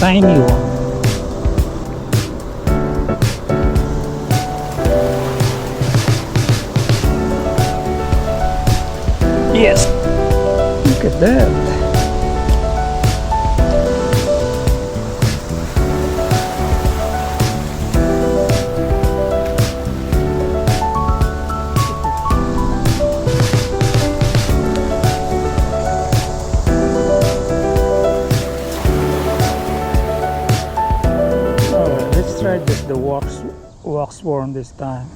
tiny one. Yes, look at that. Oh, let's try just the wax worm this time.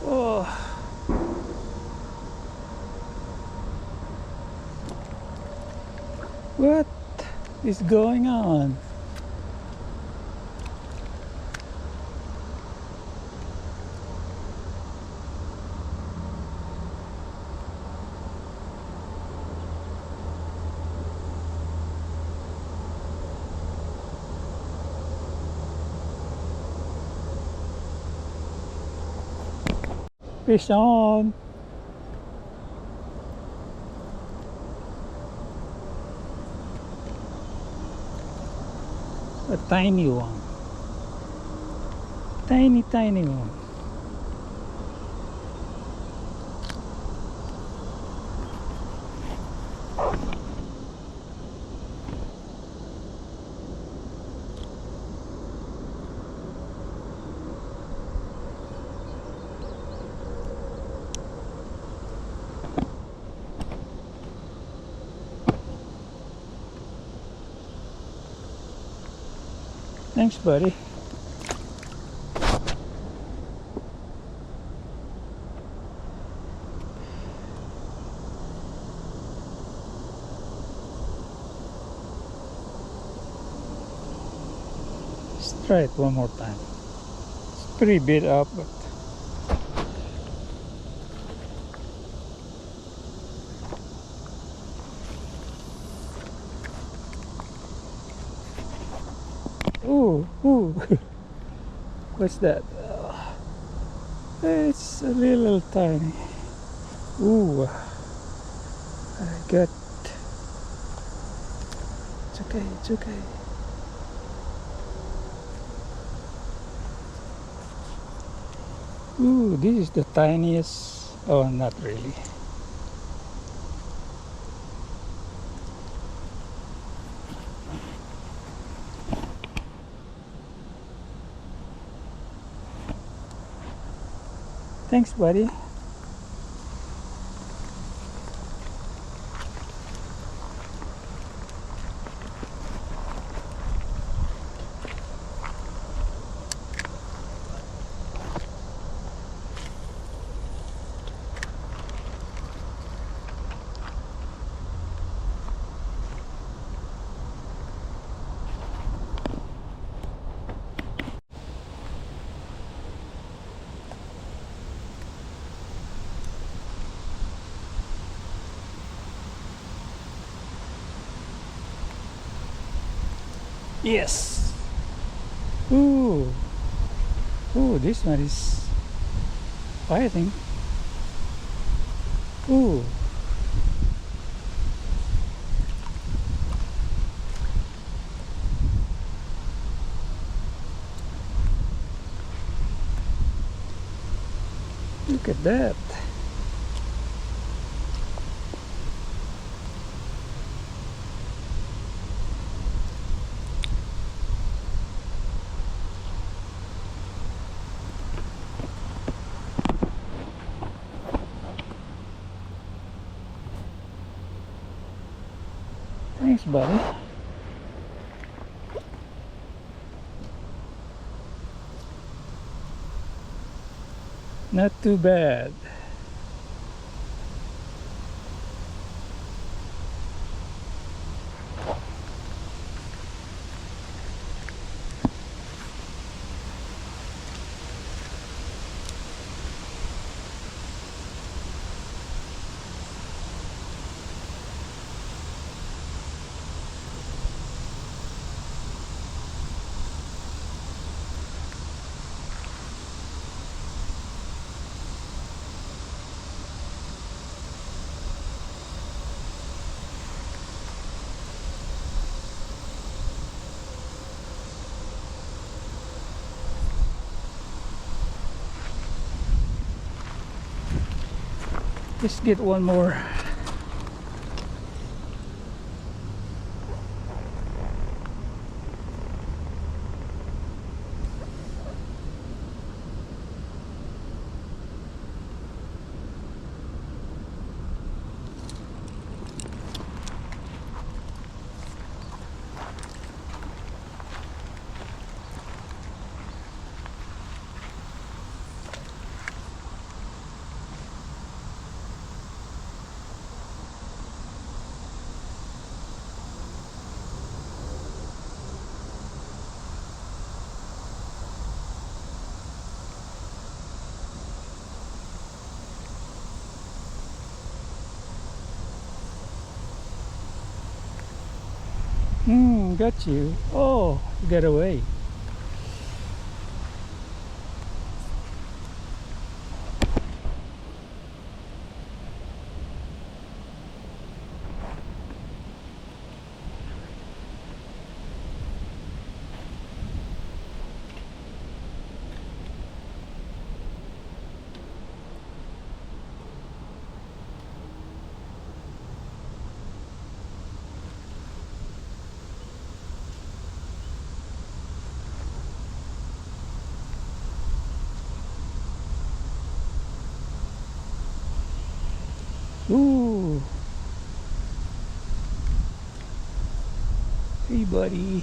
Oh, what is going on? Fish on. A tiny one. Tiny one. Thanks, buddy. Let's try it one more time. It's pretty beat up, but ooh, what's that? It's a little tiny. Ooh, I got. It's okay. It's okay. Ooh, this is the tiniest. Oh, not really. Thanks, buddy. Yes. Ooh. Ooh, this one is fighting. Ooh. Look at that. Thanks, buddy. Not too bad. Let's get one more. Got you. Oh, you got away. Ooh. Hey, buddy.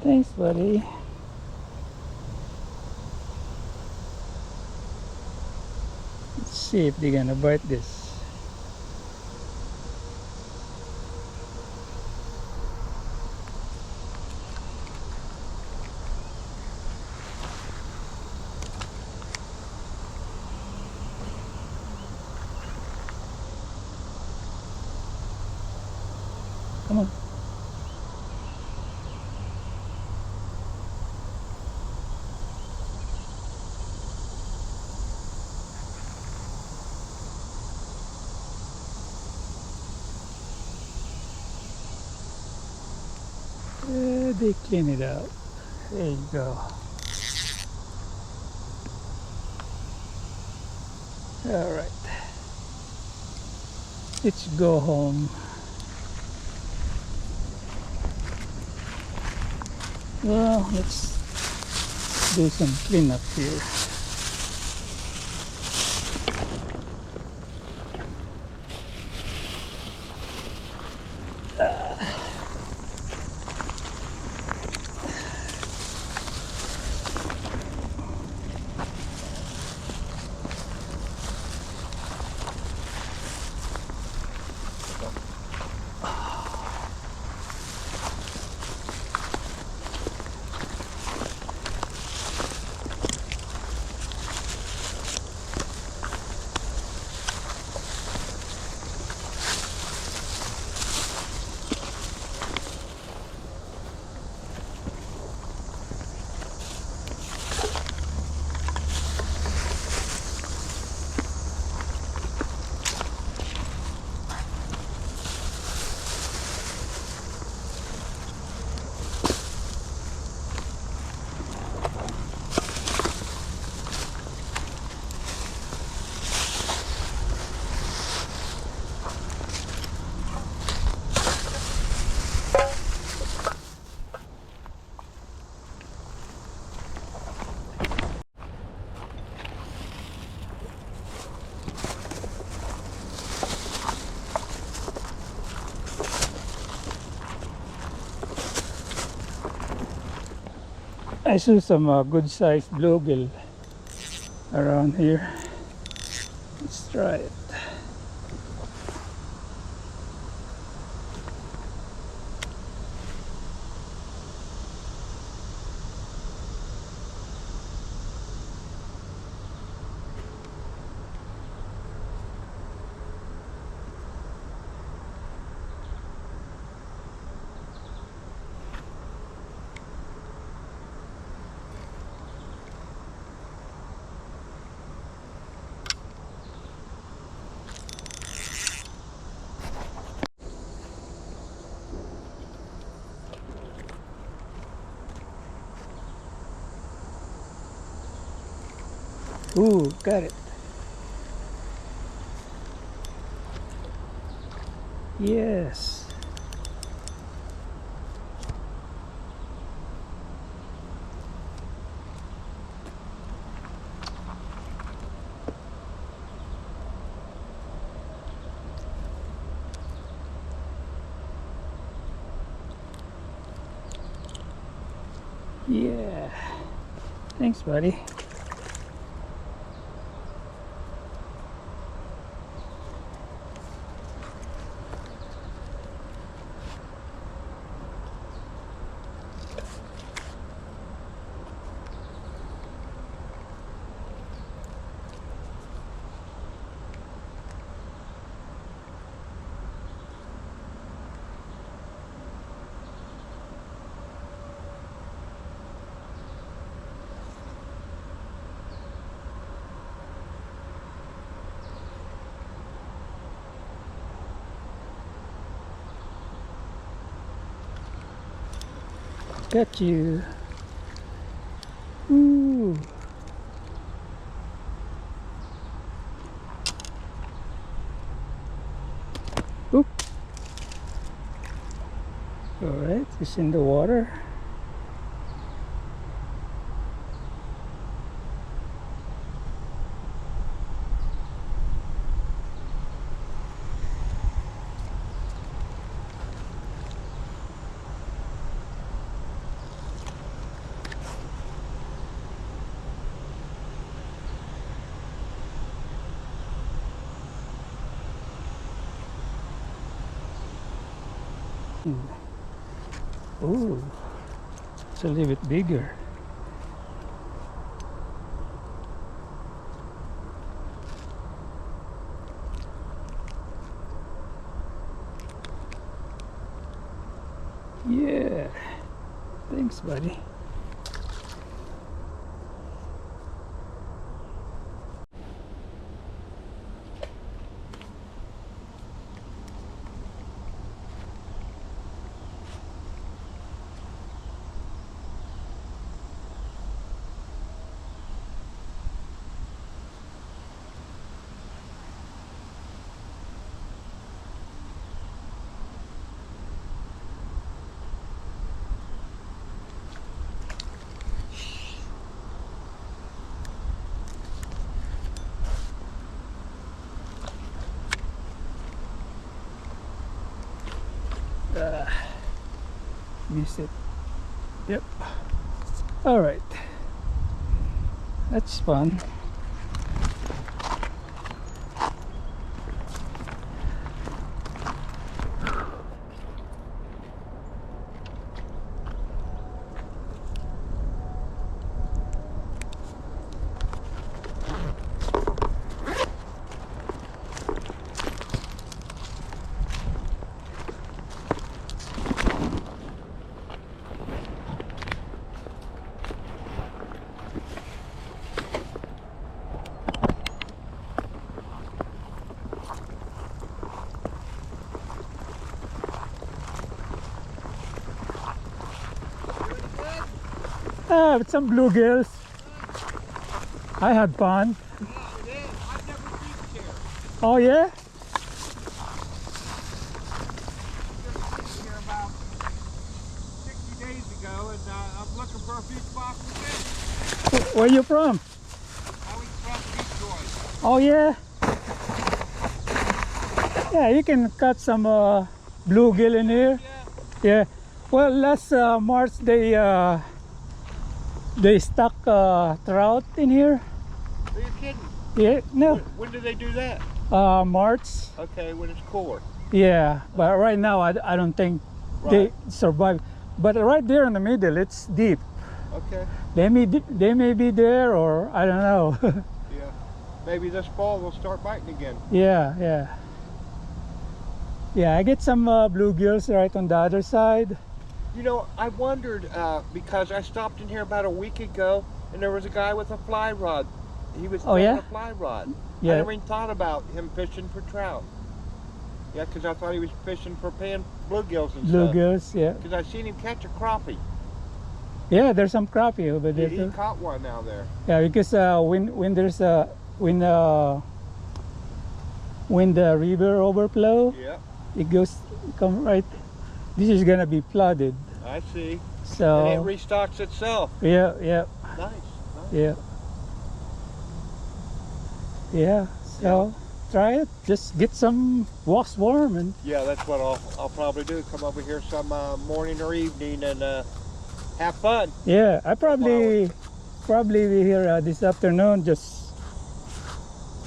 Thanks, buddy. Let's see if they're gonna bite this. Come on. They clean it out. There you go. All right. Let's go home. Well, let's do some cleanup here. I saw some good sized bluegill around here. Let's try it. Ooh, got it. Yes. Yeah. Thanks, buddy. Got you. Ooh. Oop. Alright, it's in the water. Ooh, it's a little bit bigger. Yeah, thanks, buddy. Missed it. Yep. All right. That's fun. Ah, with some bluegills. I had fun. Yeah, it is. I've never fished here. Oh yeah? I've just fished here about 60 days ago, and I'm looking for a few spots to fish. Where you from? I was from Detroit. Oh yeah? Yeah, you can catch some bluegill in here. Yeah. Yeah. Well, last March they stock trout in here. Are you kidding? Yeah, no. When do they do that? March. Okay, when it's cooler. Yeah, but right now I don't think they survive. But right there in the middle, it's deep. Okay. They may be there, or I don't know. Yeah. Maybe this fall they'll start biting again. Yeah, yeah. Yeah, I get some bluegills right on the other side. You know, I wondered because I stopped in here about a week ago, and there was a guy with a fly rod. He was throwing yeah? a fly rod. Yeah. I never even thought about him fishing for trout. Yeah, because I thought he was fishing for paying bluegills and stuff. Bluegills, yeah. Because I seen him catch a crappie. Yeah, there's some crappie over there He too. caught one out there. Yeah, because when there's a when the river overflow, Yeah, it come right. This is gonna be flooded. I see. So And it restocks itself. yeah, yeah, Nice. yeah, yeah. So try it. Just get some wax worm and Yeah, that's what I'll probably do. Come over here some morning or evening and have fun. yeah. I probably be here this afternoon. Just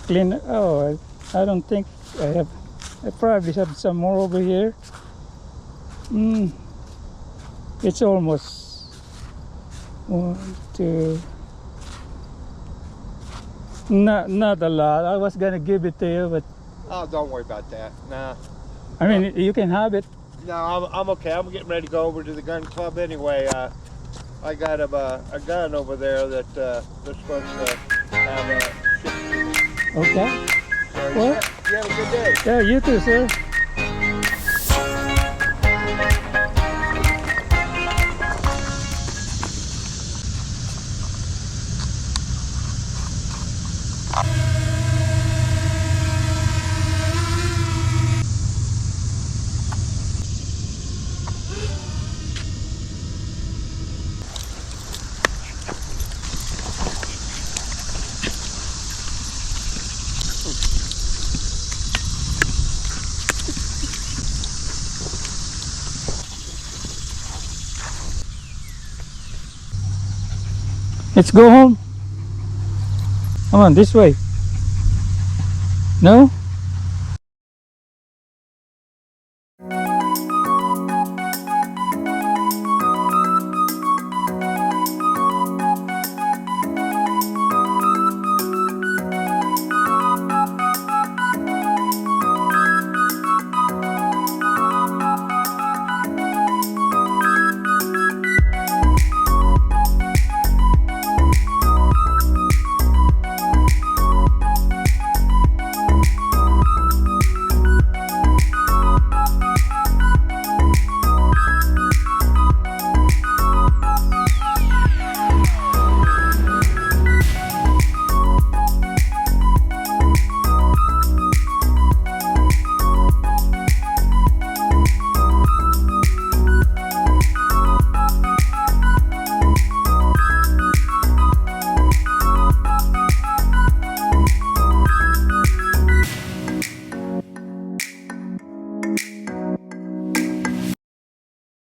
clean. Oh, I don't think I have. I probably have some more over here. It's almost 1, 2. Not a lot. I was gonna give it to you, but Oh, don't worry about that. Nah. I mean you can have it. No, I'm okay. I'm getting ready to go over to the gun club anyway. I got a gun over there that they're supposed to have shipped. Okay. So Well, you have a good day. yeah, you too, sir. Let's go home. Come on, this way. No?